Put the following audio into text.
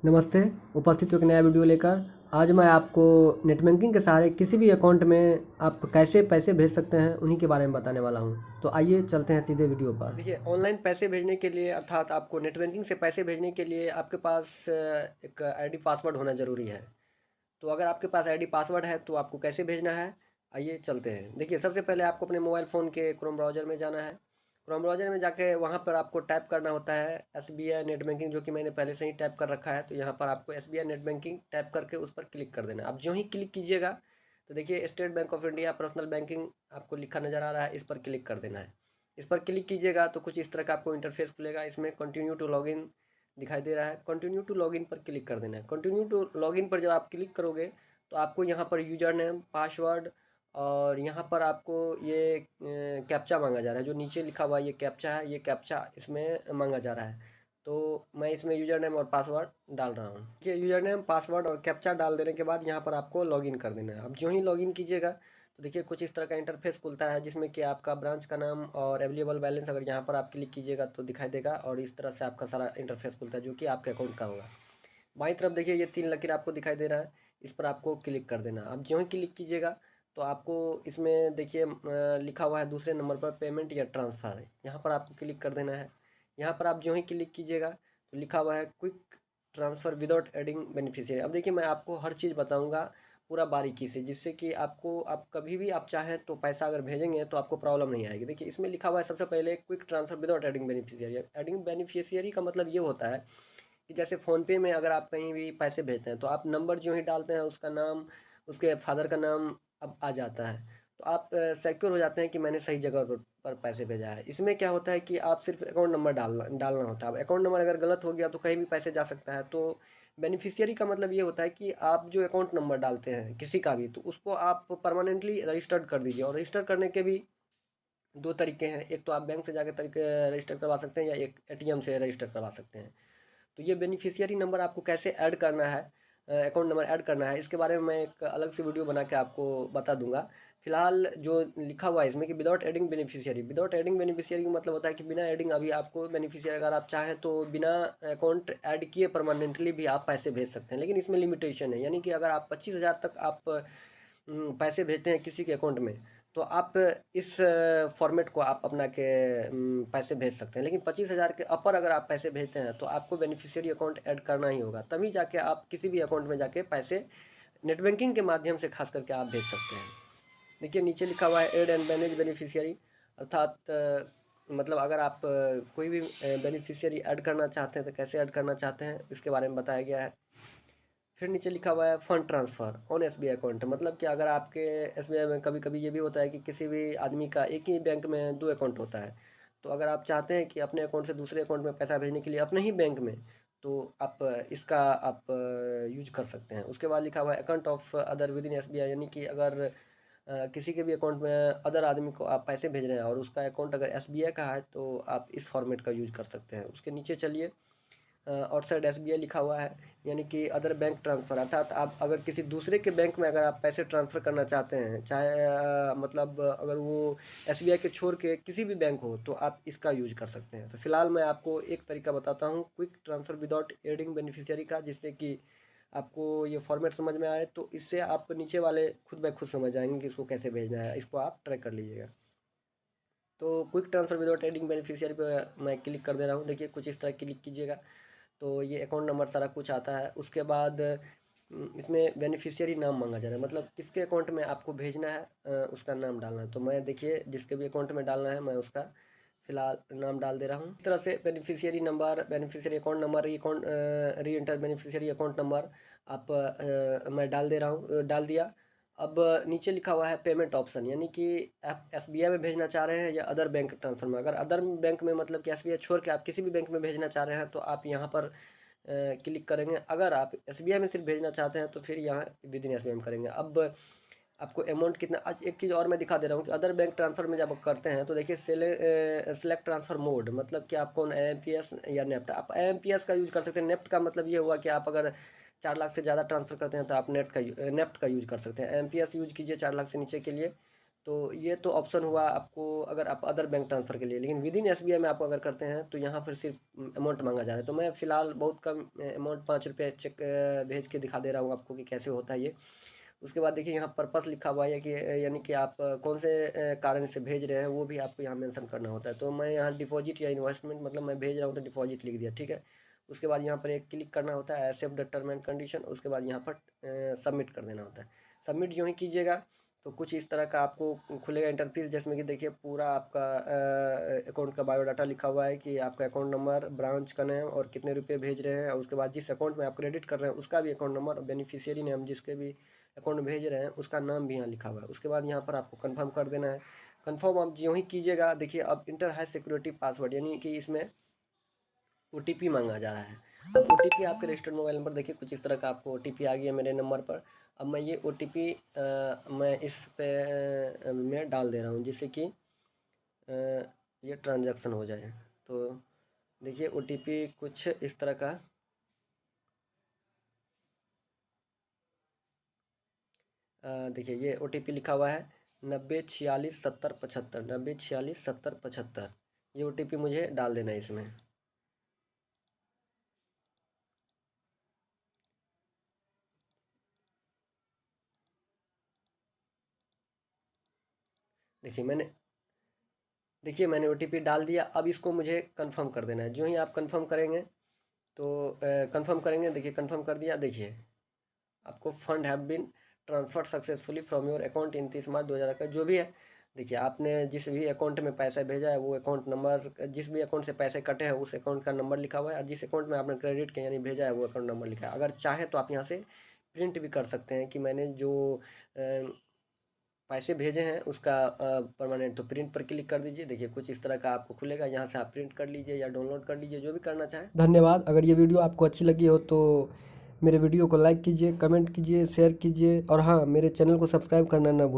नमस्ते। उपस्थित हूँ एक नया वीडियो लेकर। आज मैं आपको नेट बैंकिंग के सहारे किसी भी अकाउंट में आप कैसे पैसे भेज सकते हैं उन्हीं के बारे में बताने वाला हूँ। तो आइए चलते हैं सीधे वीडियो पर। देखिए, ऑनलाइन पैसे भेजने के लिए अर्थात आपको नेट बैंकिंग से पैसे भेजने के लिए आपके पास एक आईडी पासवर्ड होना ज़रूरी है। तो अगर आपके पास आईडी पासवर्ड है तो आपको कैसे भेजना है, आइए चलते हैं। देखिए, सबसे पहले आपको अपने मोबाइल फ़ोन के क्रोम ब्राउज़र में जाना है। क्रोम ब्राउज़र में जाके वहाँ पर आपको टाइप करना होता है एसबीआई नेट बैंकिंग, जो कि मैंने पहले से ही टाइप कर रखा है। तो यहाँ पर आपको एसबीआई नेट बैंकिंग टाइप करके उस पर क्लिक कर देना है। अब जो ही क्लिक कीजिएगा तो देखिए state bank of India personal banking आपको लिखा नज़र आ रहा है, इस पर क्लिक कर देना है। इस पर क्लिक कीजिएगा तो कुछ इस तरह का आपको इंटरफेस खुलेगा। इसमें कंटिन्यू टू लॉगिन दिखाई दे रहा है, कंटिन्यू टू लॉगिन पर क्लिक कर देना है। कंटिन्यू टू लॉगिन पर जब आप क्लिक करोगे तो आपको यहाँ पर यूज़र नेम, पासवर्ड और यहाँ पर आपको ये कैप्चा मांगा जा रहा है। जो नीचे लिखा हुआ ये कैप्चा है, ये कैप्चा इसमें मांगा जा रहा है। तो मैं इसमें यूज़र नेम और पासवर्ड डाल रहा हूँ। ये यूज़र नेम, पासवर्ड और कैप्चा डाल देने के बाद यहाँ पर आपको लॉगिन कर देना है। अब जो ही लॉगिन कीजिएगा तो देखिए कुछ इस तरह का इंटरफेस खुलता है, जिसमें कि आपका ब्रांच का नाम और अवेलेबल बैलेंस अगर यहाँ पर आप क्लिक कीजिएगा तो दिखाई देगा, और इस तरह से आपका सारा इंटरफेस खुलता है जो कि आपके अकाउंट का होगा। बाईं तरफ देखिए ये 3 लकीर आपको दिखाई दे रहा है, इस पर आपको क्लिक कर देना। अब जो ही क्लिक कीजिएगा तो आपको इसमें देखिए लिखा हुआ है दूसरे नंबर पर पेमेंट या ट्रांसफ़र, यहाँ पर आपको क्लिक कर देना है। यहाँ पर आप जो ही क्लिक कीजिएगा तो लिखा हुआ है quick transfer without adding beneficiary. अब देखिए मैं आपको हर चीज़ बताऊँगा पूरा बारीकी से, जिससे कि आपको आप कभी भी आप चाहें तो पैसा अगर भेजेंगे तो आपको प्रॉब्लम नहीं आएगी। देखिए इसमें लिखा हुआ है सबसे पहले quick transfer without adding beneficiary. Adding beneficiary का मतलब ये होता है कि जैसे फ़ोनपे में अगर आप कहीं भी पैसे भेजते हैं तो आप नंबर जो ही डालते हैं उसका नाम, उसके फादर का नाम अब आ जाता है। तो आप सिक्योर हो जाते हैं कि मैंने सही जगह पर पैसे भेजा है। इसमें क्या होता है कि आप सिर्फ अकाउंट नंबर डालना डालना होता है। अब अकाउंट नंबर अगर गलत हो गया तो कहीं भी पैसे जा सकता है। तो बेनिफिशियरी का मतलब ये होता है कि आप जो अकाउंट नंबर डालते हैं किसी का भी, तो उसको आप परमानेंटली रजिस्टर्ड कर दीजिए। और रजिस्टर करने के भी दो तरीके हैं, एक तो आप बैंक से जाकर तरीके रजिस्टर करवा सकते हैं या एक एटीएम से रजिस्टर करवा सकते हैं। तो ये बेनिफिशियरी नंबर आपको कैसे ऐड करना है, अकाउंट नंबर ऐड करना है, इसके बारे में मैं एक अलग से वीडियो बना के आपको बता दूंगा। फिलहाल जो लिखा हुआ है इसमें कि without adding beneficiary, without adding beneficiary का मतलब होता है कि बिना एडिंग अभी आपको बेनिफिशियरी अगर आप चाहें तो बिना अकाउंट ऐड किए परमानेंटली भी आप पैसे भेज सकते हैं। लेकिन इसमें लिमिटेशन है, यानी कि अगर आप 25,000 तक आप पैसे भेजते हैं किसी के अकाउंट में तो आप इस फॉर्मेट को आप अपना के पैसे भेज सकते हैं। लेकिन 25,000 के अपर अगर आप पैसे भेजते हैं तो आपको बेनिफिशियरी अकाउंट ऐड करना ही होगा, तभी जाके आप किसी भी अकाउंट में जाके पैसे नेट बैंकिंग के माध्यम से खास करके आप भेज सकते हैं। देखिए नीचे लिखा हुआ है ऐड एंड मैनेज बेनिफिशियरी, अर्थात मतलब अगर आप कोई भी बेनिफिशियरी ऐड करना चाहते हैं तो कैसे ऐड करना चाहते हैं इसके बारे में बताया गया है। फिर नीचे लिखा हुआ है fund transfer on SBI account, मतलब कि अगर आपके एसबीआई में कभी कभी ये भी होता है कि किसी भी आदमी का एक ही बैंक में दो अकाउंट होता है। तो अगर आप चाहते हैं कि अपने अकाउंट से दूसरे अकाउंट में पैसा भेजने के लिए अपने ही बैंक में, तो आप इसका आप यूज कर सकते हैं। उसके बाद लिखा हुआ है account of other with in SBI, यानी कि अगर किसी के भी अकाउंट में अदर आदमी को आप पैसे भेज रहे हैं और उसका अकाउंट अगर एसबीआई का है तो आप इस फॉर्मेट का यूज कर सकते हैं। उसके नीचे चलिए आउटसाइड एसबीआई लिखा हुआ है, यानी कि अदर बैंक ट्रांसफ़र, अर्थात आप अगर किसी दूसरे के बैंक में अगर आप पैसे ट्रांसफ़र करना चाहते हैं, चाहे मतलब अगर वो एसबीआई के छोड़ के किसी भी बैंक हो, तो आप इसका यूज कर सकते हैं। तो फिलहाल मैं आपको एक तरीका बताता हूँ quick transfer without adding beneficiary का, जिससे कि आपको ये फॉर्मेट समझ में आए। तो इससे आप नीचे वाले खुद ब खुद समझ जाएंगे कि इसको कैसे भेजना है, इसको आप ट्राई कर लीजिएगा। तो quick transfer without adding beneficiary पे मैं क्लिक कर दे रहा हूँ। देखिए कुछ इस तरह क्लिक कीजिएगा तो ये अकाउंट नंबर सारा कुछ आता है। उसके बाद इसमें बेनिफिशियरी नाम मांगा जा रहा है, मतलब किसके अकाउंट में आपको भेजना है उसका नाम डालना है। तो मैं देखिए जिसके भी अकाउंट में डालना है मैं उसका फ़िलहाल नाम डाल दे रहा हूँ। इस तरह से beneficiary number, beneficiary account number, री एंटर बेनिफिशियरी अकाउंट नंबर आप मैं डाल दे रहा हूँ, डाल दिया। अब नीचे लिखा हुआ है पेमेंट ऑप्शन, यानी कि आप एसबीआई में भेजना चाह रहे हैं या अदर बैंक ट्रांसफ़र में। अगर अदर बैंक में मतलब कि एसबीआई छोड़ के आप किसी भी बैंक में भेजना चाह रहे हैं तो आप यहाँ पर क्लिक करेंगे। अगर आप एसबीआई में सिर्फ भेजना चाहते हैं तो फिर यहाँ विद इन एसबीआई में करेंगे। अब आपको अमाउंट कितना, आज एक चीज़ और मैं दिखा दे रहा हूँ कि अदर बैंक ट्रांसफ़र में जब आप करते हैं तो देखिए सेलेक्ट ट्रांसफ़र मोड, मतलब कि आपको आईएमपीएस या नेफ्ट, आप आईएमपीएस का यूज़ कर सकते हैं। नेफ्ट का मतलब ये हुआ कि आप अगर 4 लाख से ज़्यादा ट्रांसफ़र करते हैं तो आप नेफ्ट का यूज़ कर सकते हैं। आईएमपीएस यूज़ कीजिए 4 लाख से नीचे के लिए। तो ये तो ऑप्शन हुआ आपको अगर आप अदर बैंक ट्रांसफ़र के लिए, लेकिन विद इन SBI में आपको अगर करते हैं तो यहाँ पर सिर्फ अमाउंट मांगा जा रहा है। तो मैं फ़िलहाल बहुत कम अमाउंट 5 रुपये चेक भेज के दिखा दे रहा हूँ आपको कि कैसे होता है ये। उसके बाद देखिए यहाँ पर्पस लिखा हुआ है कि यानी कि आप कौन से कारण से भेज रहे हैं वो भी आपको यहाँ मेंशन करना होता है। तो मैं यहाँ डिपॉजिट या इन्वेस्टमेंट मतलब मैं भेज रहा हूँ तो डिपॉजिट लिख दिया, ठीक है। उसके बाद यहाँ पर एक क्लिक करना होता है accept the term and condition. उसके बाद यहाँ पर सबमिट कर देना होता है। सबमिट जो ही कीजिएगा तो कुछ इस तरह का आपको खुलेगा इंटरफेस, जिसमें कि देखिए पूरा आपका अकाउंट का बायोडाटा लिखा हुआ है कि आपका अकाउंट नंबर, ब्रांच का नेम और कितने रुपए भेज रहे हैं। और उसके बाद जिस अकाउंट में आप क्रेडिट कर रहे हैं उसका भी अकाउंट नंबर और बेनिफिशियरी नेम जिसके भी अकाउंट भेज रहे हैं उसका नाम भी यहाँ लिखा हुआ है। उसके बाद यहाँ पर आपको कंफर्म कर देना है। कंफर्म आप जो ही कीजिएगा, देखिए अब इंटर है सिक्योरिटी पासवर्ड, यानी कि इसमें OTP मांगा जा रहा है। अब OTP आपके रजिस्टर्ड मोबाइल नंबर, देखिए कुछ इस तरह का आपको OTP आ गया मेरे नंबर पर। अब मैं ये OTP मैं इस पे मैं डाल दे रहा हूँ जिससे कि ये ट्रांजैक्शन हो जाए। तो देखिए OTP कुछ इस तरह का देखिए ये OTP लिखा हुआ है 90467075, 90467075। ये OTP मुझे डाल देना है इसमें। देखिए मैंने OTP डाल दिया। अब इसको मुझे कंफर्म कर देना है। जो ही आप कंफर्म करेंगे तो कंफर्म करेंगे, देखिए कंफर्म कर दिया। देखिए आपको fund have been transferred successfully from your account in 30 March 2000 का जो भी है। देखिए आपने जिस भी अकाउंट में पैसा भेजा है वो अकाउंट नंबर, जिस भी अकाउंट से पैसे कटे हैं उस अकाउंट का नंबर लिखा हुआ है, और जिस अकाउंट में आपने क्रेडिट किया यानी भेजा है वो अकाउंट नंबर लिखा है। अगर चाहे तो आप यहाँ से प्रिंट भी कर सकते हैं कि मैंने जो पैसे भेजे हैं उसका परमानेंट। तो प्रिंट पर क्लिक कर दीजिए। देखिए कुछ इस तरह का आपको खुलेगा, यहाँ से आप प्रिंट कर लीजिए या डाउनलोड कर लीजिए, जो भी करना चाहें। धन्यवाद। अगर ये वीडियो आपको अच्छी लगी हो तो मेरे वीडियो को लाइक कीजिए, कमेंट कीजिए, शेयर कीजिए और हाँ, मेरे चैनल को सब्सक्राइब करना ना भूलिए।